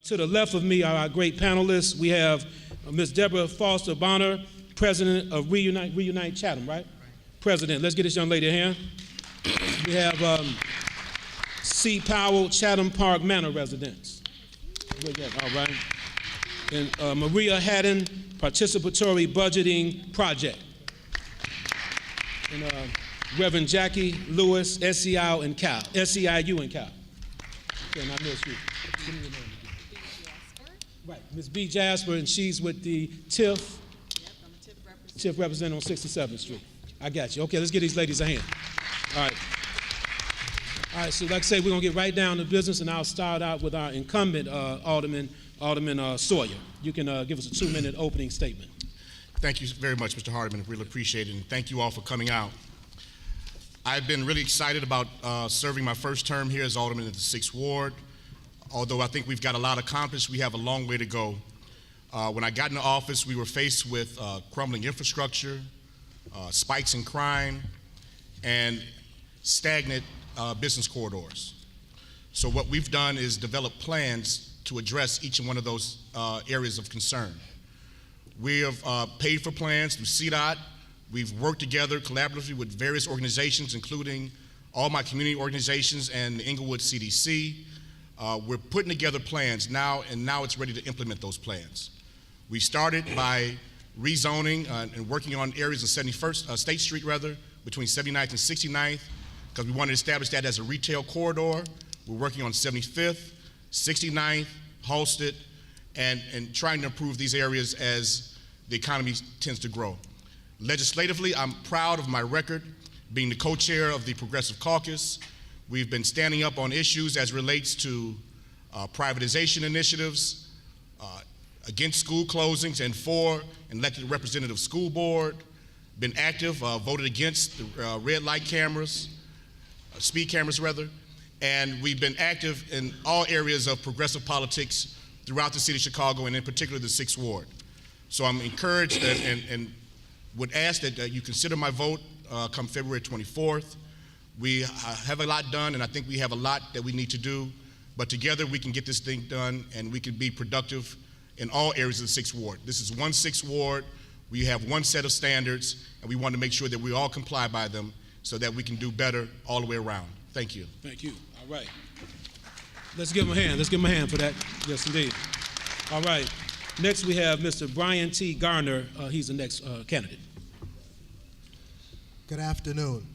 To the left of me are our great panelists. We have Ms. Deborah Foster Bonner, President of Reunite Chatham, right? President. Let's get this young lady a hand. We have C. Powell, Chatham Park Manor residents. All right. And Maria Haddon, Participatory Budgeting Project. And Reverend Jackie Lewis, SEIU and Cal. Okay, and I missed you. Give me your name again. Right, Ms. B. Jasper, and she's with the TIF. Yep, I'm a TIF representative on 67th Street. I got you. Okay, let's give these ladies a hand. All right, so like I say, we're going to get right down to business, and I'll start out with our incumbent Alderman Sawyer. You can give us a 2-minute opening statement. Thank you very much, Mr. Hardeman. I really appreciate it, and thank you all for coming out. I've been really excited about serving my first term here as Alderman in the 6th Ward. Although I think we've got a lot accomplished, we have a long way to go. When I got into office, we were faced with crumbling infrastructure, spikes in crime, and stagnant business corridors. So what we've done is develop plans to address each and one of those areas of concern. We have paid for plans through CDOT. We've worked together collaboratively with various organizations, including all my community organizations and the Inglewood CDC. We're putting together plans now, and now it's ready to implement those plans. We started by rezoning and working on areas of 71st, State Street rather, between 79th and 69th, because we wanted to establish that as a retail corridor. We're working on 75th, 69th, Halsted, and trying to improve these areas as the economy tends to grow. Legislatively, I'm proud of my record being the co-chair of the Progressive Caucus. We've been standing up on issues as relates to privatization initiatives, against school closings, and for an elected representative school board. Been active, voted against the red light cameras, speed cameras rather, and we've been active in all areas of progressive politics throughout the city of Chicago, and in particular the 6th Ward. So I'm encouraged and would ask that you consider my vote come February 24th. We have a lot done, and I think we have a lot that we need to do, but together we can get this thing done, and we can be productive in all areas of the 6th Ward. This is one 6th Ward. We have one set of standards, and we want to make sure that we all comply by them so that we can do better all the way around. Thank you. Thank you. All right. Let's give him a hand. Let's give him a hand for that. Yes, indeed. All right. Next, we have Mr. Brian T. Garner. He's the next candidate. Good afternoon.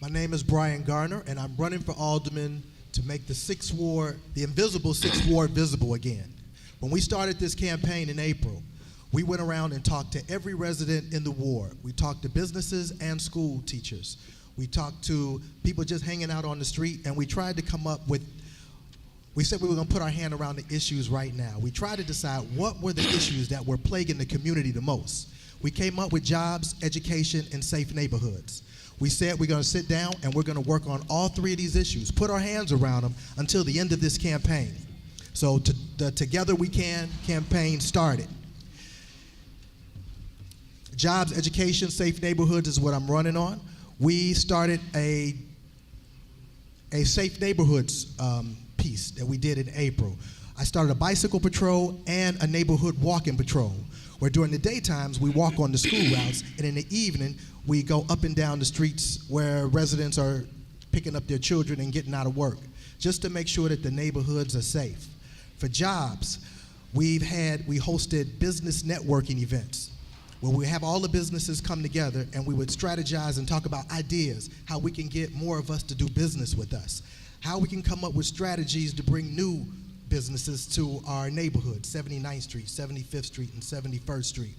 My name is Brian Garner, and I'm running for alderman to make the 6th Ward, the invisible 6th Ward, visible again. When we started this campaign in April, we went around and talked to every resident in the ward. We talked to businesses and school teachers. We talked to people just hanging out on the street, and we tried to come up with, we said we were going to put our hand around the issues right now. We tried to decide what were the issues that were plaguing the community the most. We came up with jobs, education, and safe neighborhoods. We said we're going to sit down and we're going to work on all 3 of these issues, put our hands around them until the end of this campaign. So the Together We Can campaign started. Jobs, education, safe neighborhoods is what I'm running on. We started a safe neighborhoods piece that we did in April. I started a bicycle patrol and a neighborhood walking patrol, where during the daytimes we walk on the school routes, and in the evening we go up and down the streets where residents are picking up their children and getting out of work, just to make sure that the neighborhoods are safe. For jobs, we hosted business networking events where we have all the businesses come together and we would strategize and talk about ideas, how we can get more of us to do business with us, how we can come up with strategies to bring new businesses to our neighborhood, 79th Street, 75th Street, and 71st Street.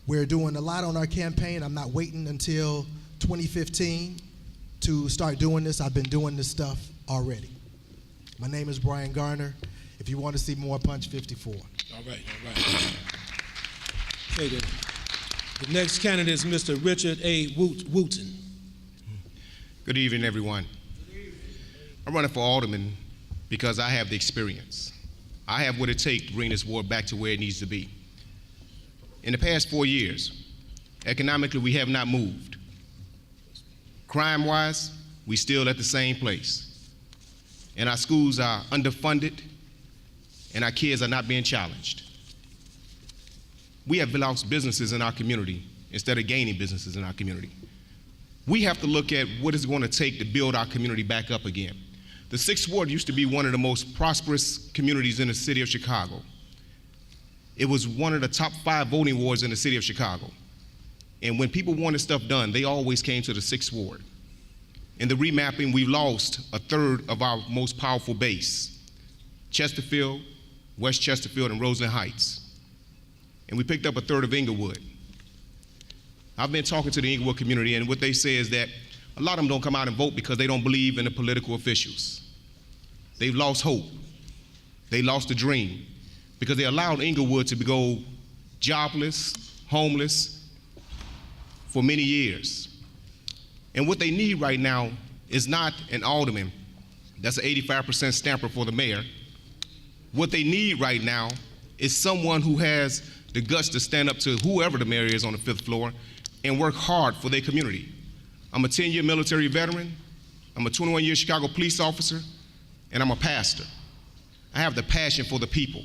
We're doing a lot on our campaign. I'm not waiting until 2015 to start doing this. I've been doing this stuff already. My name is Brian Garner. If you want to see more, punch 54. All right. Okay, the next candidate is Mr. Richard A. Wooten. Good evening, everyone. I'm running for alderman because I have the experience. I have what it takes to bring this ward back to where it needs to be. In the past 4 years, economically, we have not moved. Crime-wise, we still at the same place. and our schools are underfunded, and our kids are not being challenged. We have lost businesses in our community instead of gaining businesses in our community. We have to look at what it's going to take to build our community back up again. The 6th Ward used to be one of the most prosperous communities in the city of Chicago. It was one of the top 5 voting wards in the city of Chicago. And when people wanted stuff done, they always came to the 6th Ward. In the remapping, we've lost a third of our most powerful base: Chesterfield, West Chesterfield, and Roseland Heights. And we picked up a third of Inglewood. I've been talking to the Inglewood community, and what they say is that a lot of them don't come out and vote because they don't believe in the political officials. They've lost hope. They lost the dream because they allowed Inglewood to go jobless, homeless for many years. And what they need right now is not an alderman that's an 85% stamper for the mayor. What they need right now is someone who has the guts to stand up to whoever the mayor is on the 5th floor and work hard for their community. I'm a 10-year military veteran, I'm a 21-year Chicago police officer, and I'm a pastor. I have the passion for the people,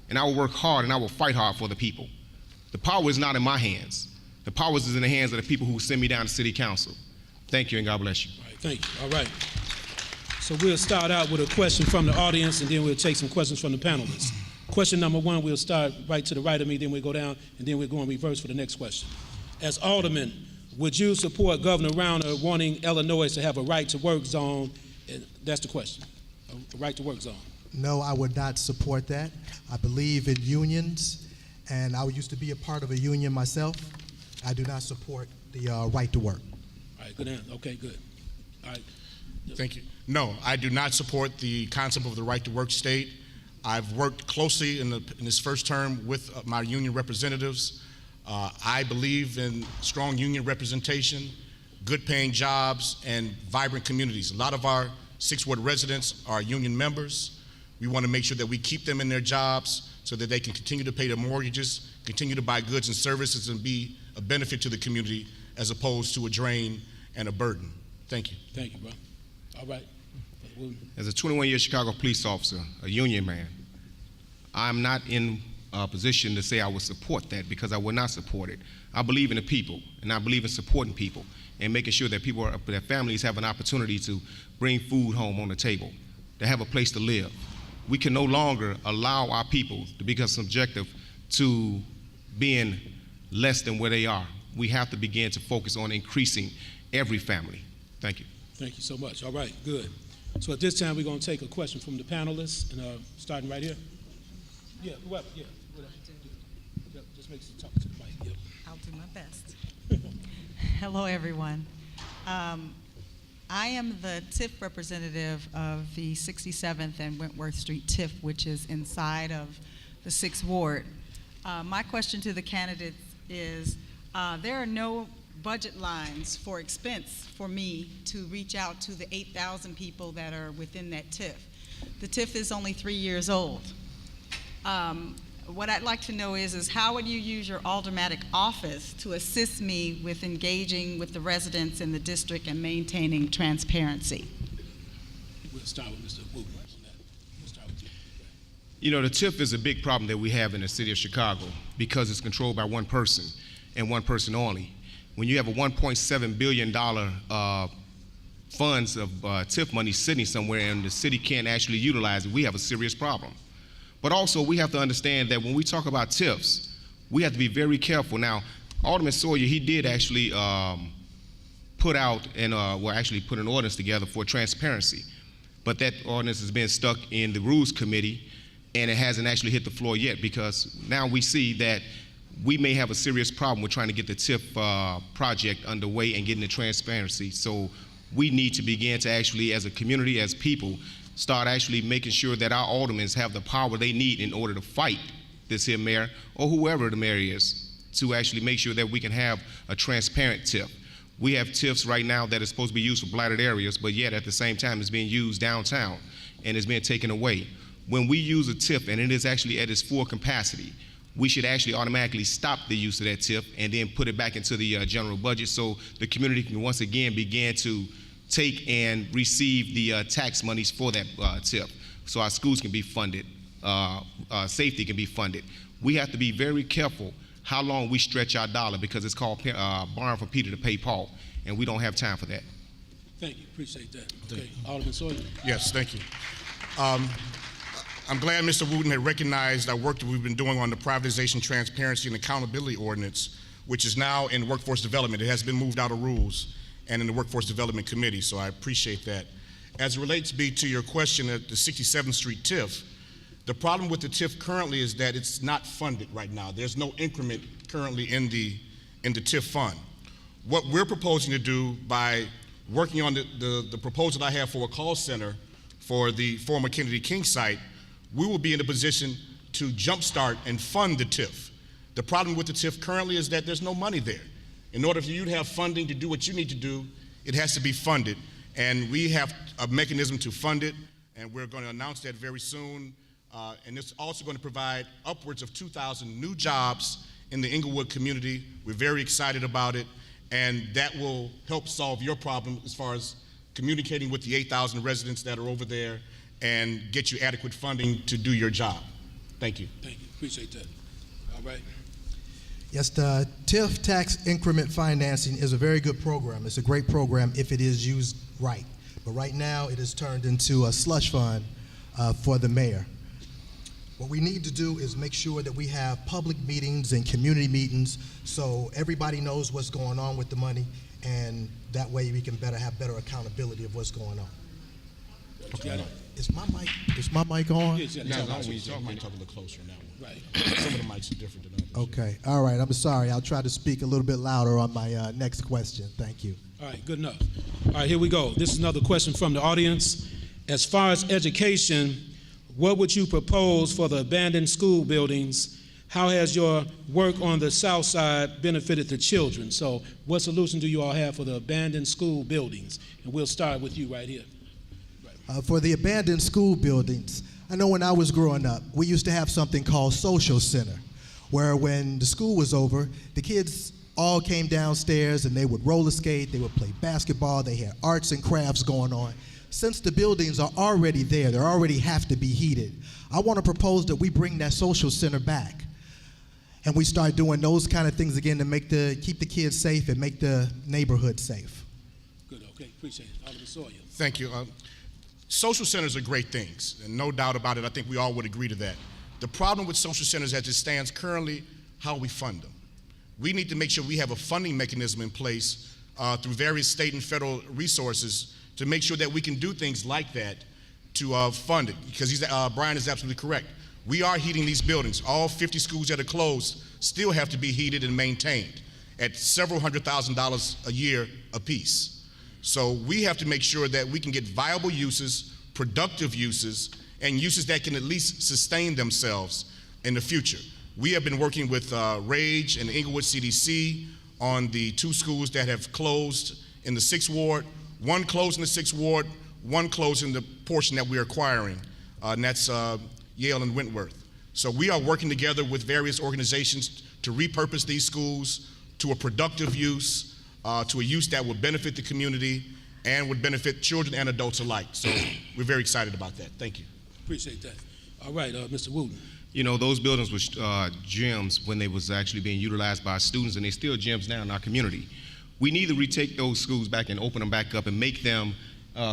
and I will work hard and I will fight hard for the people. The power is not in my hands. The power is in the hands of the people who send me down to city council. Thank you, and God bless you. All right, thank you. All right. So we'll start out with a question from the audience, and then we'll take some questions from the panelists. Question number 1, we'll start right to the right of me, then we'll go down, and then we'll go in reverse for the next question. As alderman, would you support Governor Rauner wanting Illinois to have a right-to-work zone? And that's the question, a right-to-work zone. No, I would not support that. I believe in unions, and I used to be a part of a union myself. I do not support the right to work. All right, good answer. Okay, good. All right. Thank you. No, I do not support the concept of the right to work state. I've worked closely in this first term with my union representatives. I believe in strong union representation, good paying jobs, and vibrant communities. A lot of our 6th Ward residents are union members. We want to make sure that we keep them in their jobs so that they can continue to pay their mortgages, continue to buy goods and services, and be a benefit to the community as opposed to a drain and a burden. Thank you. Thank you, bro. All right. As a 21-year Chicago police officer, a union man, I'm not in a position to say I would support that because I would not support it. I believe in the people, and I believe in supporting people and making sure that people, their families have an opportunity to bring food home on the table, to have a place to live. We can no longer allow our people to become subjective to being less than where they are. We have to begin to focus on increasing every family. Thank you. Thank you so much. All right, good. So at this time, we're going to take a question from the panelists, and starting right here. Yeah, whoever, yeah. Whatever. Yep, just make sure you talk to the mic. Yep. I'll do my best. Hello, everyone. I am the TIF representative of the 67th and Wentworth Street TIF, which is inside of the 6th Ward. My question to the candidates is, there are no budget lines for expense for me to reach out to the 8,000 people that are within that TIF. The TIF is only 3 years old. What I'd like to know is how would you use your aldermanic office to assist me with engaging with the residents in the district and maintaining transparency? We'll start with Mr. Wu. We'll start with you. You know, the TIF is a big problem that we have in the city of Chicago because it's controlled by one person and one person only. When you have a $1.7 billion funds of TIF money sitting somewhere and the city can't actually utilize it, we have a serious problem. But also, we have to understand that when we talk about TIFs, we have to be very careful. Now, Alderman Sawyer, he did actually put out and put an ordinance together for transparency. But that ordinance has been stuck in the Rules Committee, and it hasn't actually hit the floor yet because now we see that we may have a serious problem with trying to get the TIF project underway and getting the transparency. So we need to begin to actually, as a community, as people, start actually making sure that our aldermen have the power they need in order to fight this here mayor or whoever the mayor is to actually make sure that we can have a transparent TIF. We have TIFs right now that are supposed to be used for blighted areas, but yet at the same time it's being used downtown and it's being taken away. When we use a TIF and it is actually at its full capacity, we should actually automatically stop the use of that TIF and then put it back into the general budget so the community can once again begin to take and receive the tax monies for that TIF, so our schools can be funded, safety can be funded. We have to be very careful how long we stretch our dollar, because it's called borrowing from Peter to pay Paul, and we don't have time for that. Thank you, appreciate that. Okay, Alderman Sawyer. Yes, thank you. I'm glad Mr. Wooten had recognized our work that we've been doing on the Privatization, Transparency, and Accountability Ordinance, which is now in Workforce Development. It has been moved out of Rules and in the Workforce Development Committee, so I appreciate that. As it relates, B, to your question at the 67th Street TIF, the problem with the TIF currently is that it's not funded right now. There's no increment currently in the TIF fund. What we're proposing to do by working on the proposal I have for a call center for the former Kennedy King site, we will be in a position to jumpstart and fund the TIF. The problem with the TIF currently is that there's no money there. In order for you to have funding to do what you need to do, it has to be funded. And we have a mechanism to fund it, and we're going to announce that very soon. And it's also going to provide upwards of 2,000 new jobs in the Inglewood community. We're very excited about it, and that will help solve your problem as far as communicating with the 8,000 residents that are over there and get you adequate funding to do your job. Thank you. Thank you, appreciate that. All right. Yes, the TIF tax increment financing is a very good program. It's a great program if it is used right. But right now it is turned into a slush fund for the mayor. What we need to do is make sure that we have public meetings and community meetings so everybody knows what's going on with the money, and that way we can have better accountability of what's going on. Okay. Is my mic on? Yes, yeah, Now, talk about you it. might talk a little closer on that one. Right. Some of the mics are different than others. Okay, all right, I'm sorry. I'll try to speak a little bit louder on my next question. Thank you. All right, good enough. All right, here we go. This is another question from the audience. As far as education, what would you propose for the abandoned school buildings? How has your work on the south side benefited the children? So what solution do you all have for the abandoned school buildings? And we'll start with you right here. For the abandoned school buildings, I know when I was growing up, we used to have something called social center, where when the school was over, the kids all came downstairs and they would roller skate, they would play basketball, they had arts and crafts going on. Since the buildings are already there, they already have to be heated, I want to propose that we bring that social center back. And we start doing those kind of things again to keep the kids safe and make the neighborhood safe. Good, okay, appreciate it. Alderman Sawyer. Thank you. Social centers are great things, and no doubt about it, I think we all would agree to that. The problem with social centers as it stands currently, how we fund them. We need to make sure we have a funding mechanism in place through various state and federal resources to make sure that we can do things like that to fund it, because Brian is absolutely correct. We are heating these buildings. All 50 schools that are closed still have to be heated and maintained at several $100,000 a year apiece. So we have to make sure that we can get viable uses, productive uses, and uses that can at least sustain themselves in the future. We have been working with RAGE and the Inglewood CDC on the 2 schools that have closed in the 6th Ward. One closed in the 6th Ward, one closed in the portion that we're acquiring, and that's Yale and Wentworth. So we are working together with various organizations to repurpose these schools to a productive use, to a use that would benefit the community and would benefit children and adults alike. So we're very excited about that. Thank you. Appreciate that. All right, Mr. Wooten. You know, those buildings were gyms when they was actually being utilized by students, and they're still gyms now in our community. We need to retake those schools back and open them back up and make them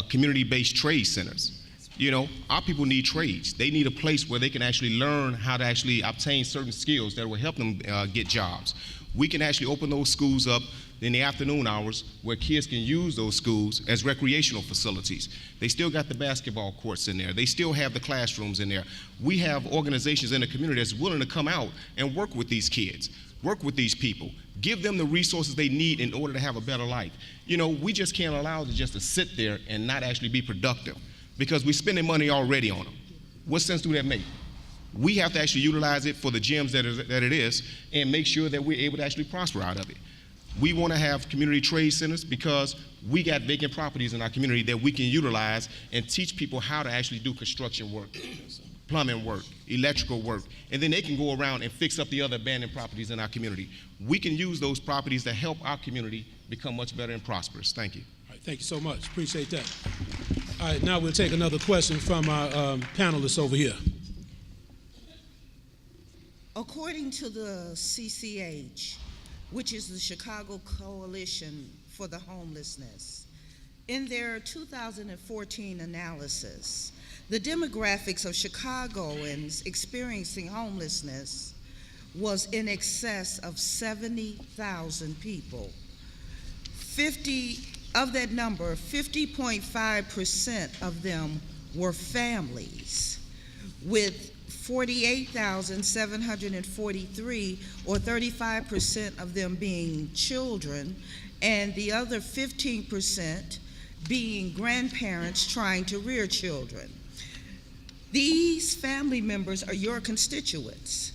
community-based trade centers. You know, our people need trades. They need a place where they can actually learn how to actually obtain certain skills that will help them get jobs. We can actually open those schools up in the afternoon hours where kids can use those schools as recreational facilities. They still got the basketball courts in there. They still have the classrooms in there. We have organizations in the community that's willing to come out and work with these kids, work with these people, give them the resources they need in order to have a better life. You know, we just can't allow them just to sit there and not actually be productive because we're spending money already on them. What sense do that make? We have to actually utilize it for the gyms that it is and make sure that we're able to actually prosper out of it. We want to have community trade centers because we got vacant properties in our community that we can utilize and teach people how to actually do construction work, plumbing work, electrical work, and then they can go around and fix up the other abandoned properties in our community. We can use those properties to help our community become much better and prosperous. Thank you. All right, right, thank you so much. Appreciate that. All right, now we'll take another question from our panelists over here. According to the CCH, which is the Chicago Coalition for the Homelessness, in their 2014 analysis, the demographics of Chicagoans experiencing homelessness was in excess of 70,000 people. Of that number, 50.5% of them were families, with 48,743, or 35% of them being children, and the other 15% being grandparents trying to rear children. These family members are your constituents.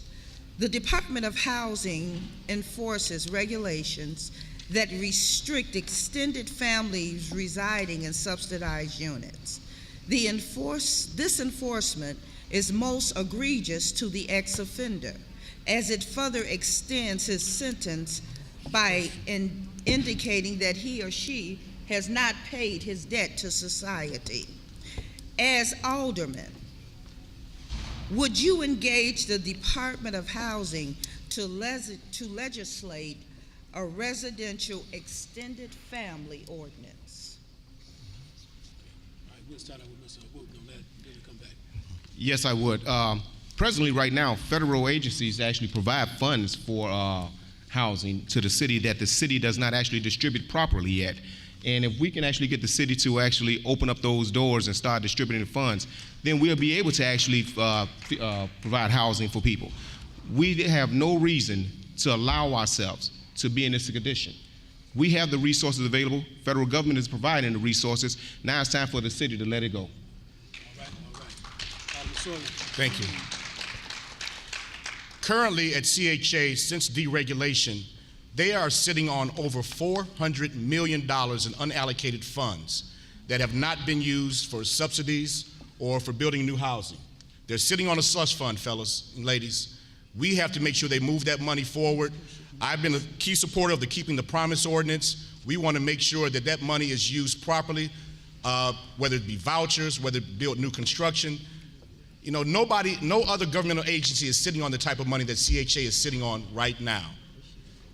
The Department of Housing enforces regulations that restrict extended families residing in subsidized units. This enforcement is most egregious to the ex-offender, as it further extends his sentence by indicating that he or she has not paid his debt to society. As alderman, would you engage the Department of Housing to legislate a residential extended family ordinance? All right, we'll start out with Mr. Wooten on that, then we'll come back. Yes, I would. Presently, right now, federal agencies actually provide funds for housing to the city that the city does not actually distribute properly yet. And if we can actually get the city to actually open up those doors and start distributing the funds, then we'll be able to actually provide housing for people. We have no reason to allow ourselves to be in this condition. We have the resources available. Federal government is providing the resources. Now it's time for the city to let it go. All right. Alderman Sawyer. Thank you. Currently at CHA, since deregulation, they are sitting on over $400 million in unallocated funds that have not been used for subsidies or for building new housing. They're sitting on a slush fund, fellas and ladies. We have to make sure they move that money forward. I've been a key supporter of the Keeping the Promise ordinance. We want to make sure that that money is used properly, whether it be vouchers, whether it build new construction. You know, no other governmental agency is sitting on the type of money that CHA is sitting on right now.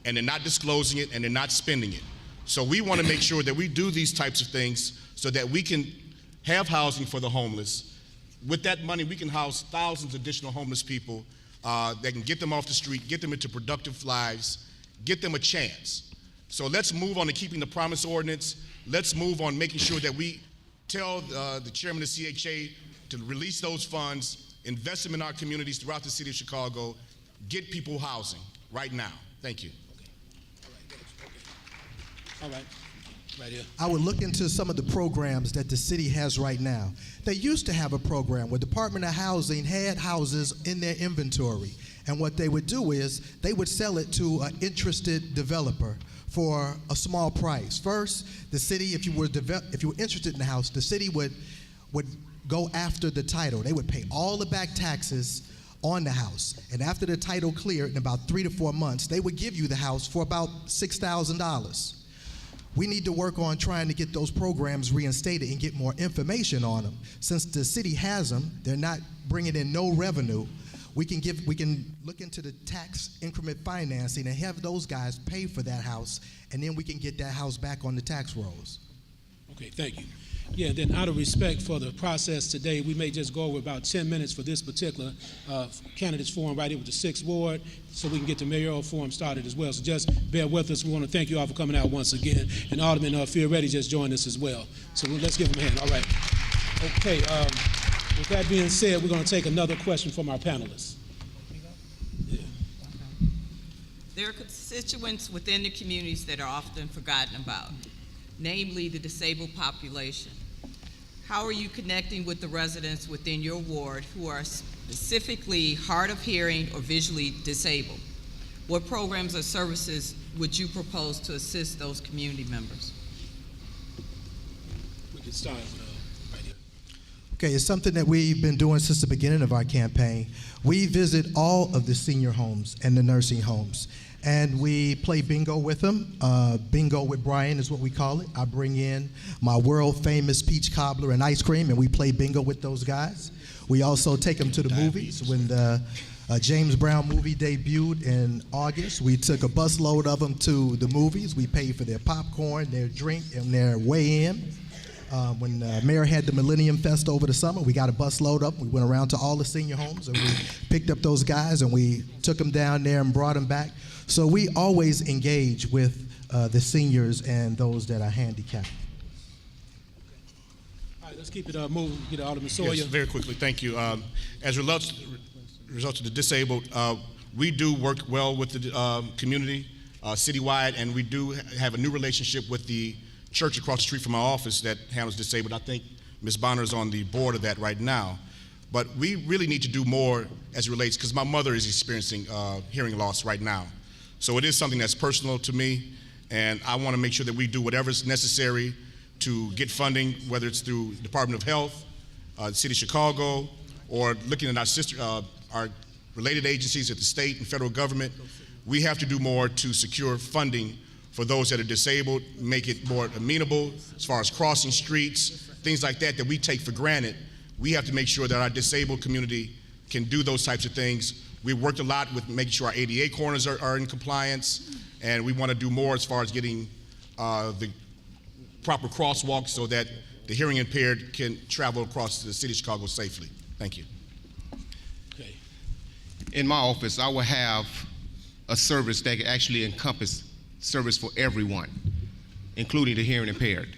And they're not disclosing it and they're not spending it. So we want to make sure that we do these types of things so that we can have housing for the homeless. With that money, we can house thousands of additional homeless people that can get them off the street, get them into productive lives, get them a chance. So let's move on to Keeping the Promise ordinance. Let's move on making sure that we tell the chairman of CHA to release those funds, invest them in our communities throughout the city of Chicago, get people housing right now. Thank you. All right, right here. I would look into some of the programs that the city has right now. They used to have a program where Department of Housing had houses in their inventory. And what they would do is they would sell it to an interested developer for a small price. First, the city, if you were interested in the house, the city would go after the title. They would pay all the back taxes on the house. And after the title cleared, in about 3 to 4 months, they would give you the house for about $6,000. We need to work on trying to get those programs reinstated and get more information on them. Since the city has them, they're not bringing in no revenue. We can look into the tax increment financing and have those guys pay for that house, and then we can get that house back on the tax rolls. Okay, thank you. Yeah, then out of respect for the process today, we may just go over about 10 minutes for this particular candidates forum right here with the 6th Ward so we can get the mayoral forum started as well. So just bear with us. We want to thank you all for coming out once again. And Alderman Fioretti just joined us as well. So let's give him a hand. All right. Okay, with that being said, we're going to take another question from our panelists. There are constituents within the communities that are often forgotten about, namely the disabled population. How are you connecting with the residents within your ward who are specifically hard of hearing or visually disabled? What programs or services would you propose to assist those community members? We can start right here. Okay, it's something that we've been doing since the beginning of our campaign. We visit all of the senior homes and the nursing homes. and we play bingo with them. Bingo with Brian is what we call it. I bring in my world famous peach cobbler and ice cream, and we play bingo with those guys. We also take them to the movies. When the James Brown movie debuted in August, we took a busload of them to the movies. We paid for their popcorn, their drink, and their weigh-in. When Mayor had the Millennium Fest over the summer, we got a busload up. We went around to all the senior homes, and we picked up those guys, and we took them down there and brought them back. So we always engage with the seniors and those that are handicapped. All right, let's keep it moving. Get Alderman Sawyer. Yes, very quickly, thank you. As results of the disabled, we do work well with the community citywide, and we do have a new relationship with the church across the street from our office that handles disabled. I think Ms. Bonner is on the board of that right now. But we really need to do more as it relates, because my mother is experiencing hearing loss right now. So it is something that's personal to me, and I want to make sure that we do whatever is necessary to get funding, whether it's through Department of Health, the City of Chicago, or looking at our related agencies at the state and federal government. We have to do more to secure funding for those that are disabled, make it more amenable as far as crossing streets, things like that we take for granted. We have to make sure that our disabled community can do those types of things. We've worked a lot with making sure our ADA corners are in compliance, and we want to do more as far as getting the proper crosswalks so that the hearing impaired can travel across the city of Chicago safely. Thank you. Okay. In my office, I will have a service that can actually encompass service for everyone, including the hearing impaired.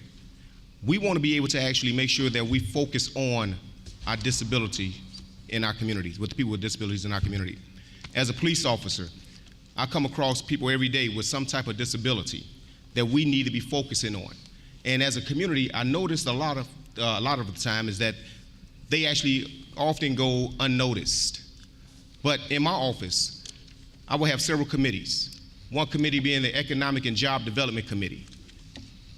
We want to be able to actually make sure that we focus on our disability in our communities, with the people with disabilities in our community. As a police officer, I come across people every day with some type of disability that we need to be focusing on. And as a community, I noticed a lot of the time is that they actually often go unnoticed. But in my office, I will have several committees. One committee being the Economic and Job Development Committee,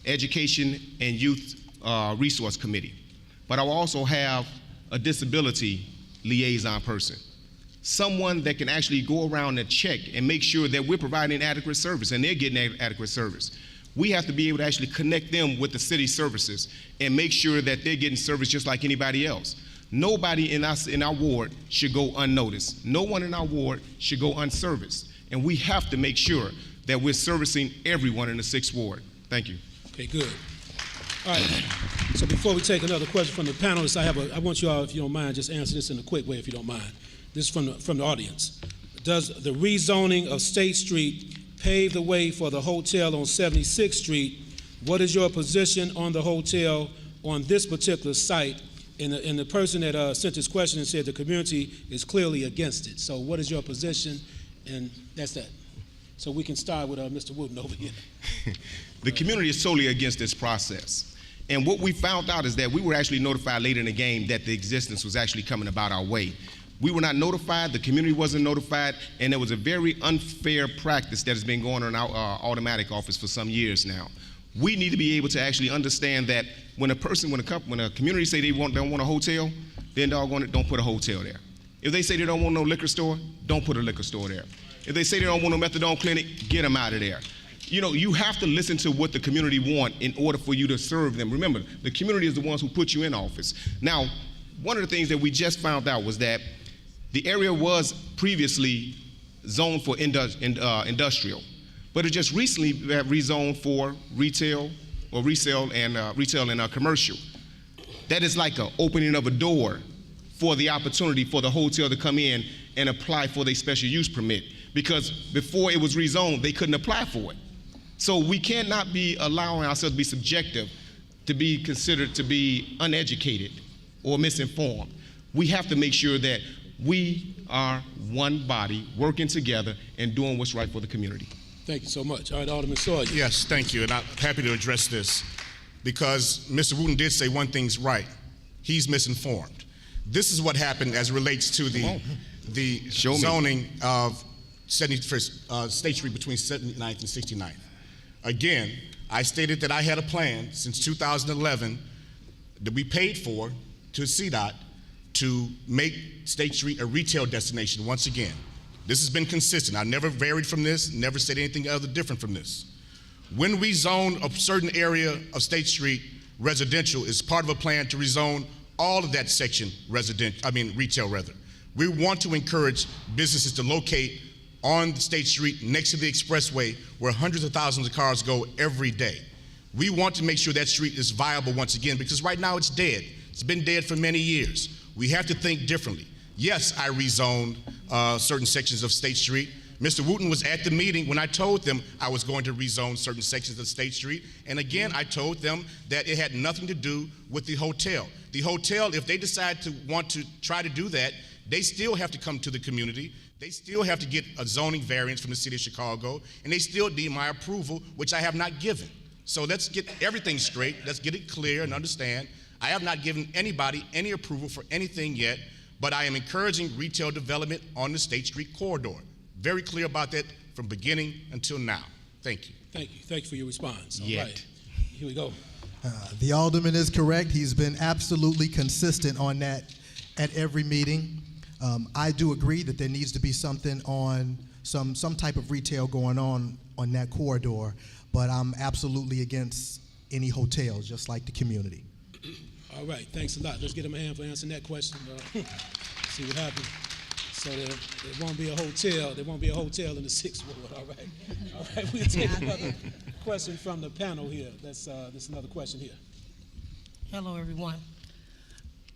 Education and Youth Resource Committee. But I will also have a disability liaison person, someone that can actually go around and check and make sure that we're providing adequate service and they're getting adequate service. We have to be able to actually connect them with the city services and make sure that they're getting service just like anybody else. Nobody in our ward should go unnoticed. No one in our ward should go unserviced. And we have to make sure that we're servicing everyone in the 6th Ward. Thank you. Okay, good. All right. So before we take another question from the panelists, I want you all, if you don't mind, just answer this in a quick way, if you don't mind. This is from the audience. Does the rezoning of State Street pave the way for the hotel on 76th Street? What is your position on the hotel on this particular site? And the person that sent this question and said the community is clearly against it. So what is your position? And that's that. So we can start with Mr. Wooten over here. The community is solely against this process. And what we found out is that we were actually notified later in the game that the existence was actually coming about our way. We were not notified, the community wasn't notified, and there was a very unfair practice that has been going on in our Aldermanic office for some years now. We need to be able to actually understand that when a community say they don't want a hotel, then don't put a hotel there. If they say they don't want no liquor store, don't put a liquor store there. If they say they don't want no methadone clinic, get them out of there. You know, you have to listen to what the community want in order for you to serve them. Remember, the community is the ones who put you in office. Now, one of the things that we just found out was that the area was previously zoned for industrial, but it just recently rezoned for retail or resale and commercial. That is like an opening of a door for the opportunity for the hotel to come in and apply for their special use permit, because before it was rezoned, they couldn't apply for it. So we cannot be allowing ourselves to be subjective, to be considered to be uneducated or misinformed. We have to make sure that we are one body working together and doing what's right for the community. Thank you so much. All right, Alderman Sawyer. Yes, thank you, and I'm happy to address this because Mr. Wooten did say one thing's right. He's misinformed. This is what happened as it relates to the zoning of 71st State Street between 79th and 69th. Again, I stated that I had a plan since 2011 that we paid for to CDOT to make State Street a retail destination once again. This has been consistent. I never varied from this, never said anything other different from this. When we zone a certain area of State Street residential, it's part of a plan to rezone all of that section retail rather. We want to encourage businesses to locate on the State Street next to the expressway where hundreds of thousands of cars go every day. We want to make sure that street is viable once again, because right now it's dead. It's been dead for many years. We have to think differently. Yes, I rezoned certain sections of State Street. Mr. Wooten was at the meeting when I told them I was going to rezone certain sections of State Street. And again, I told them that it had nothing to do with the hotel. The hotel, if they decide to want to try to do that, they still have to come to the community. They still have to get a zoning variance from the city of Chicago, and they still need my approval, which I have not given. So let's get everything straight. Let's get it clear and understand. I have not given anybody any approval for anything yet, but I am encouraging retail development on the State Street corridor. Very clear about that from beginning until now. Thank you. Thank you. Thank you for your response. All Yet. right. Here we go. The alderman is correct. He's been absolutely consistent on that at every meeting. I do agree that there needs to be something on some type of retail going on that corridor, but I'm absolutely against any hotels, just like the community. All right. Thanks a lot. Let's get him a hand for answering that question. See what happens. So there won't be a hotel. There won't be a hotel in the 6th Ward. All right. All right. We'll take another question from the panel here. That's another question here. Hello, everyone.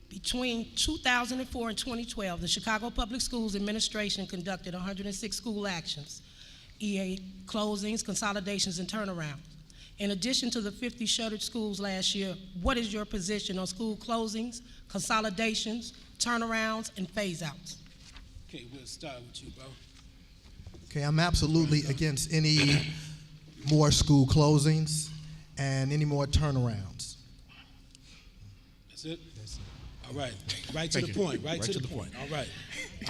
Between 2004 and 2012, the Chicago Public Schools Administration conducted 106 school actions, EA closings, consolidations, and turnarounds. In addition to the 50 shuttered schools last year, what is your position on school closings, consolidations, turnarounds, and phase-outs? Okay, we'll start with you, bro. Okay, I'm absolutely against any more school closings and any more turnarounds. That's it? All right. Right to Thank the you. point. Right to the point. All right.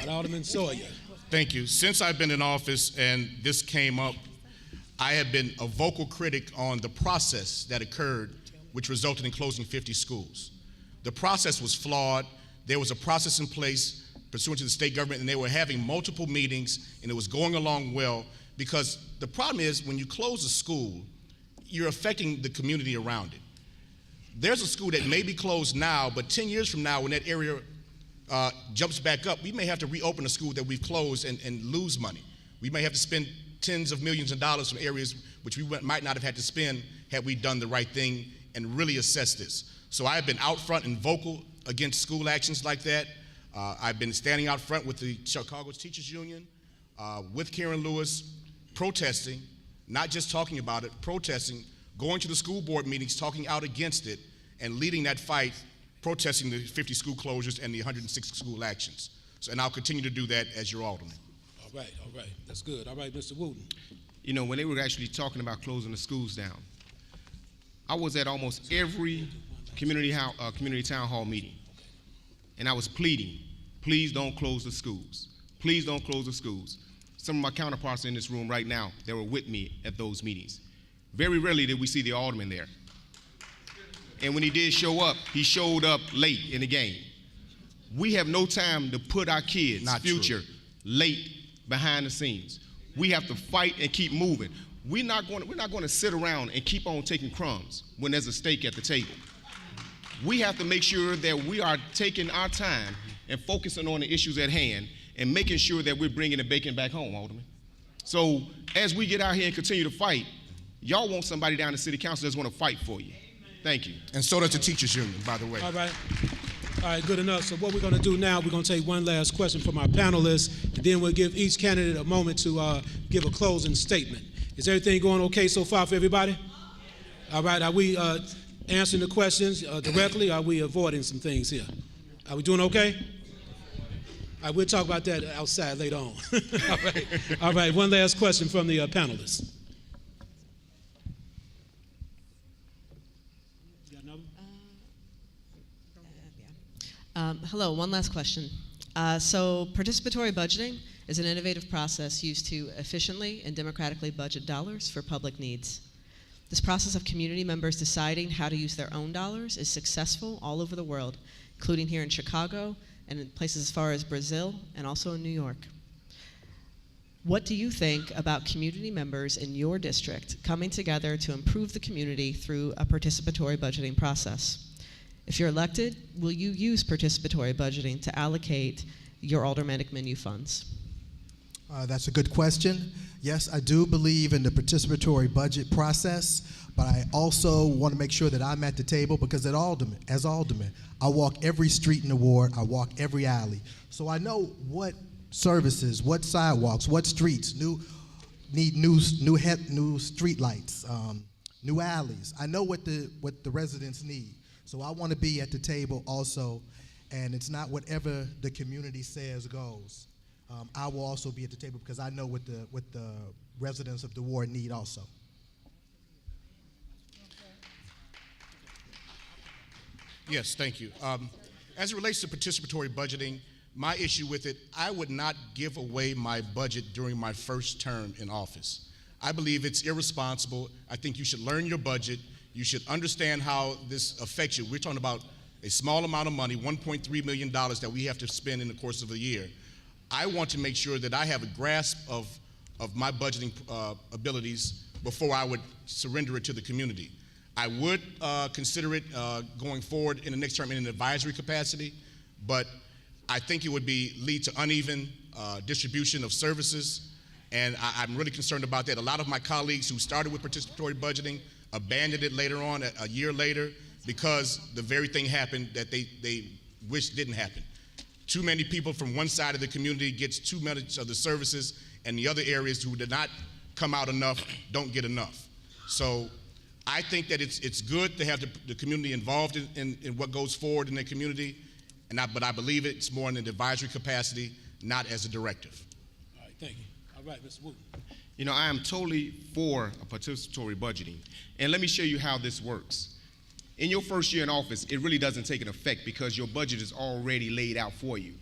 Alderman Sawyer. Thank you. Since I've been in office and this came up, I have been a vocal critic on the process that occurred, which resulted in closing 50 schools. The process was flawed. There was a process in place pursuant to the state government, and they were having multiple meetings, and it was going along well, because the problem is when you close a school, you're affecting the community around it. There's a school that may be closed now, but 10 years from now, when that area jumps back up, we may have to reopen a school that we've closed and lose money. We may have to spend tens of millions of dollars from areas which we might not have had to spend had we done the right thing and really assess this. So I have been out front and vocal against school actions like that. I've been standing out front with the Chicago Teachers Union, with Karen Lewis, protesting, not just talking about it, protesting, going to the school board meetings, talking out against it, and leading that fight, protesting the 50 school closures and the 106 school actions. So, and I'll continue to do that as your alderman. All right. That's good. All right, Mr. Wooten. You know, when they were actually talking about closing the schools down, I was at almost every community town hall meeting, and I was pleading, please don't close the schools. Please don't close the schools. Some of my counterparts in this room right now, they were with me at those meetings. Very rarely did we see the alderman there. And when he did show up, he showed up late in the game. We have no time to put our kids' future late behind the scenes. We have to fight and keep moving. We're not going to sit around and keep on taking crumbs when there's a steak at the table. We have to make sure that we are taking our time and focusing on the issues at hand and making sure that we're bringing the bacon back home, Alderman. So as we get out here and continue to fight, y'all want somebody down in the city council that's going to fight for you. Thank you. And so does the teachers union, by the way. All right, good enough. So what we're going to do now, we're going to take one last question from our panelists, and then we'll give each candidate a moment to give a closing statement. Is everything going okay so far for everybody? All right, are we answering the questions directly, or are we avoiding some things here? Are we doing okay? All right, we'll talk about that outside later on. All right, one last question from the panelists. Hello, one last question. So participatory budgeting is an innovative process used to efficiently and democratically budget dollars for public needs. This process of community members deciding how to use their own dollars is successful all over the world, including here in Chicago and in places as far as Brazil and also in New York. What do you think about community members in your district coming together to improve the community through a participatory budgeting process? If you're elected, will you use participatory budgeting to allocate your aldermanic menu funds? That's a good question. Yes, I do believe in the participatory budget process, but I also want to make sure that I'm at the table because as alderman, I walk every street in the ward, I walk every alley. So I know what services, what sidewalks, what streets need new street lights, new alleys. I know what the residents need. So I want to be at the table also, and it's not whatever the community says goes. I will also be at the table because I know what the residents of the ward need also. Yes, thank you. As it relates to participatory budgeting, my issue with it, I would not give away my budget during my first term in office. I believe it's irresponsible. I think you should learn your budget. You should understand how this affects you. We're talking about a small amount of money, $1.3 million that we have to spend in the course of a year. I want to make sure that I have a grasp of my budgeting abilities before I would surrender it to the community. I would consider it going forward in the next term in an advisory capacity, but I think it would lead to uneven distribution of services, and I'm really concerned about that. A lot of my colleagues who started with participatory budgeting abandoned it later on, a year later, because the very thing happened that they wish didn't happen. Too many people from one side of the community gets too much of the services, and the other areas who did not come out enough don't get enough. So I think that it's good to have the community involved in what goes forward in their community, but I believe it's more in an advisory capacity, not as a directive. All right, thank you. All right, Mr. Wooten. You know, I am totally for a participatory budgeting. And let me show you how this works. In your first year in office, it really doesn't take an effect because your budget is already laid out for you.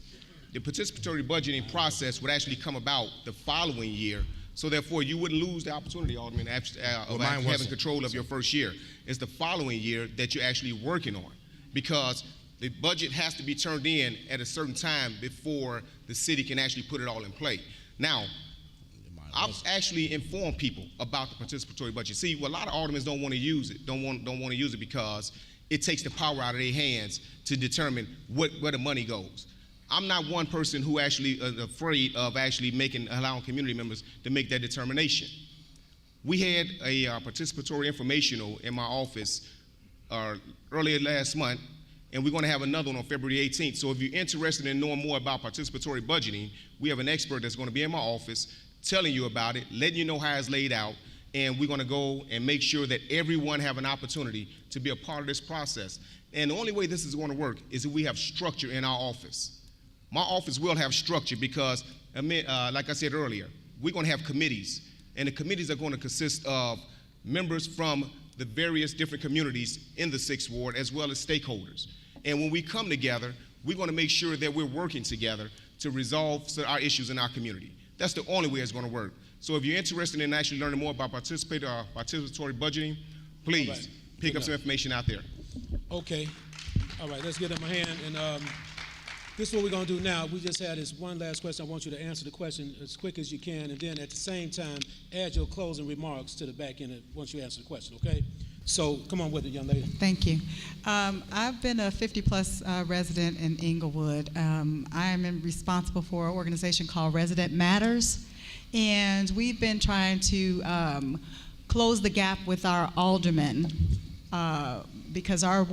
The participatory budgeting process would actually come about the following year, so therefore you wouldn't lose the opportunity, Alderman, of having control of your first year. It's the following year that you're actually working on, because the budget has to be turned in at a certain time before the city can actually put it all in play. Now, I've actually informed people about the participatory budget. See, a lot of aldermen don't want to use it, don't want to use it because it takes the power out of their hands to determine where the money goes. I'm not one person who actually is afraid of actually allowing community members to make that determination. We had a participatory informational in my office earlier last month, and we're going to have another one on February 18th. So if you're interested in knowing more about participatory budgeting, we have an expert that's going to be in my office telling you about it, letting you know how it's laid out, and we're going to go and make sure that everyone have an opportunity to be a part of this process. And the only way this is going to work is if we have structure in our office. My office will have structure because, like I said earlier, we're going to have committees, and the committees are going to consist of members from the various different communities in the 6th Ward as well as stakeholders. And when we come together, we're going to make sure that we're working together to resolve our issues in our community. That's the only way it's going to work. So if you're interested in actually learning more about participatory budgeting, please pick up some information out there. Okay. All right, let's give them a hand. And this is what we're going to do now. We just had this one last question. I want you to answer the question as quick as you can, and then at the same time, add your closing remarks to the back end once you answer the question, okay? So come on with it, young lady. Thank you. I've been a 50-plus resident in Inglewood. I am responsible for an organization called Resident Matters, and we've been trying to close the gap with our aldermen because our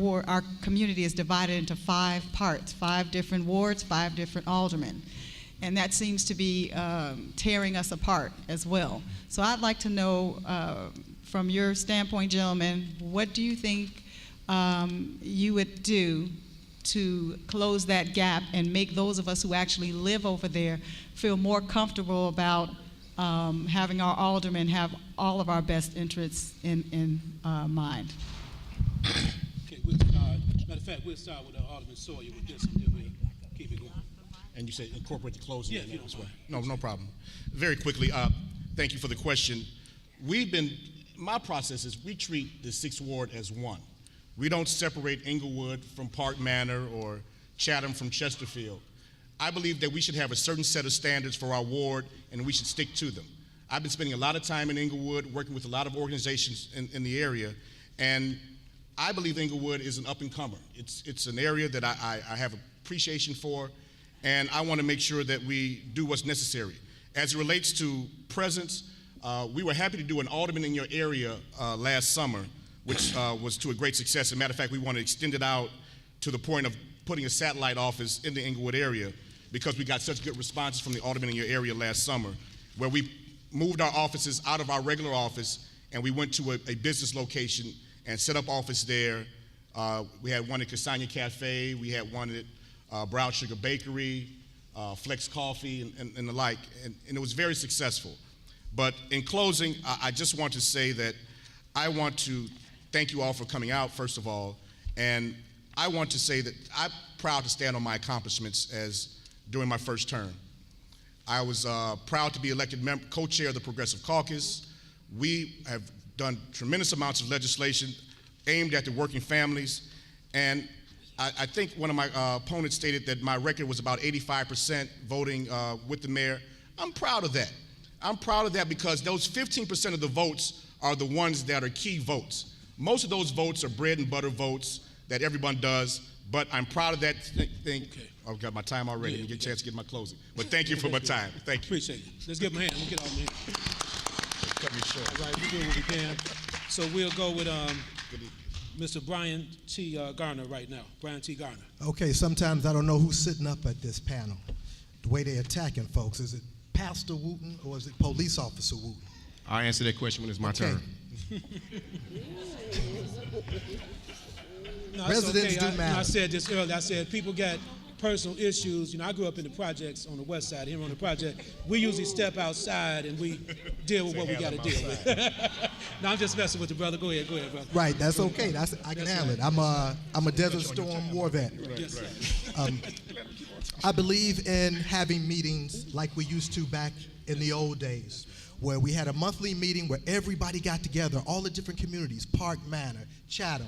community is divided into 5 parts, 5 different wards, 5 different aldermen. And that seems to be tearing us apart as well. So I'd like to know, from your standpoint, gentlemen, what do you think you would do to close that gap and make those of us who actually live over there feel more comfortable about having our aldermen have all of our best interests in mind? Okay, we'll start. Matter of fact, we'll start with Alderman Sawyer with this, and then we'll keep it going. And you said incorporate the closing. Yeah, if you don't mind. No problem. Very quickly, thank you for the question. My process is we treat the 6th Ward as one. We don't separate Inglewood from Park Manor or Chatham from Chesterfield. I believe that we should have a certain set of standards for our ward, and we should stick to them. I've been spending a lot of time in Inglewood, working with a lot of organizations in the area, and I believe Inglewood is an up-and-comer. It's an area that I have appreciation for, and I want to make sure that we do what's necessary. As it relates to presence, we were happy to do an Alderman in your area last summer, which was to a great success. As a matter of fact, we want to extend it out to the point of putting a satellite office in the Inglewood area because we got such good responses from the Alderman in your area last summer, where we moved our offices out of our regular office and we went to a business location and set up office there. We had one at Castagna Cafe, we had one at Brown Sugar Bakery, Flex Coffee, and the like, and it was very successful. But in closing, I just want to say that I want to thank you all for coming out, first of all, and I want to say that I'm proud to stand on my accomplishments during my first term. I was proud to be elected co-chair of the Progressive Caucus. We have done tremendous amounts of legislation aimed at the working families, and I think one of my opponents stated that my record was about 85% voting with the mayor. I'm proud of that. I'm proud of that because those 15% of the votes are the ones that are key votes. Most of those votes are bread and butter votes that everyone does, but I'm proud of that thing. Okay. I've got my time already. Yeah, get a chance to get my closing. But thank you for my time. Thank you. Appreciate it. Let's give him a hand. We'll get all the hand. Cut me short. All right, we're doing what we can. So we'll go with Mr. Brian T. Garner right now. Brian T. Garner. Okay, sometimes I don't know who's sitting up at this panel. The way they're attacking folks, is it Pastor Wooten or is it Police Officer Wooten? I'll answer that question when it's my turn. No, Residents do matter. I said this earlier. I said people got personal issues. You know, I grew up in the projects on the west side. Here on the project, we usually step outside and we deal with what we got to deal with. No, I'm just messing with you, brother. Go ahead, brother. Right, that's okay. I can handle it. I'm a Desert Storm war vet. Yes, sir. I believe in having meetings like we used to back in the old days, where we had a monthly meeting where everybody got together, all the different communities, Park Manor, Chatham,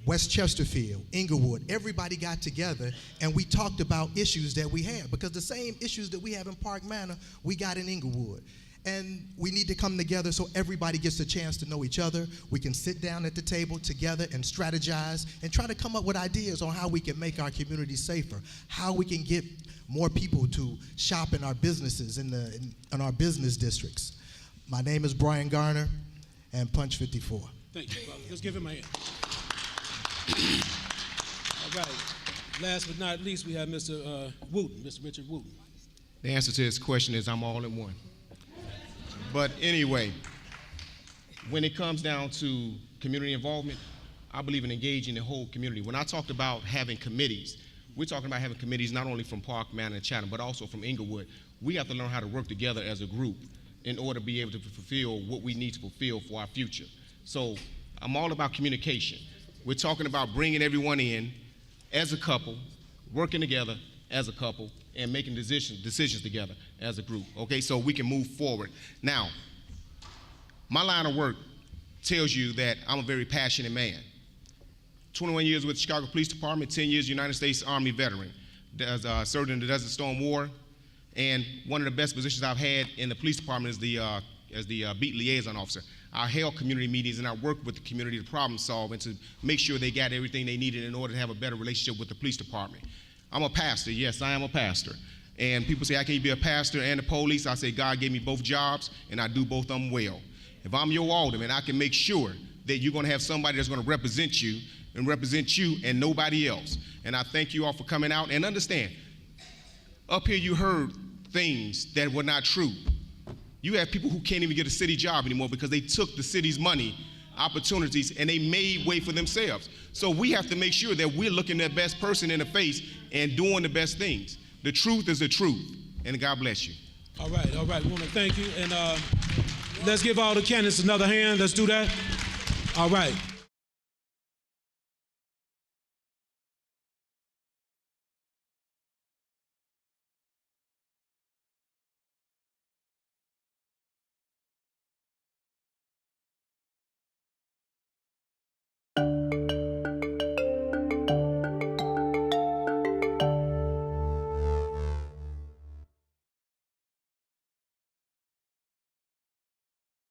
West Chesterfield, Inglewood, everybody got together and we talked about issues that we had, because the same issues that we have in Park Manor, we got in Inglewood. And we need to come together so everybody gets a chance to know each other. We can sit down at the table together and strategize and try to come up with ideas on how we can make our community safer, how we can get more people to shop in our businesses, in our business districts. My name is Brian Garner, and Punch 54. Thank you, brother. Let's give him a hand. All right. Last but not least, we have Mr. Wooten, Mr. Richard Wooten. The answer to this question is I'm all in one. But anyway, when it comes down to community involvement, I believe in engaging the whole community. When I talked about having committees, we're talking about having committees not only from Park Manor and Chatham, but also from Inglewood. We have to learn how to work together as a group in order to be able to fulfill what we need to fulfill for our future. So I'm all about communication. We're talking about bringing everyone in as a couple, working together as a couple, and making decisions together as a group, okay, so we can move forward. Now, my line of work tells you that I'm a very passionate man. 21 years with the Chicago Police Department, 10 years United States Army veteran. Served in the Desert Storm War, and one of the best positions I've had in the police department is the beat liaison officer. I held community meetings and I worked with the community to problem solve and to make sure they got everything they needed in order to have a better relationship with the police department. I'm a pastor, yes, I am a pastor. And people say, how can you be a pastor and a police? I say, God gave me both jobs and I do both of them well. If I'm your alderman, I can make sure that you're gonna have somebody that's gonna represent you and nobody else. And I thank you all for coming out, and understand, up here you heard things that were not true. You have people who can't even get a city job anymore because they took the city's money, opportunities, and they made way for themselves. So we have to make sure that we're looking the best person in the face and doing the best things. The truth is the truth, and God bless you. All right, we want to thank you, and let's give all the candidates another hand. Let's do that. All right.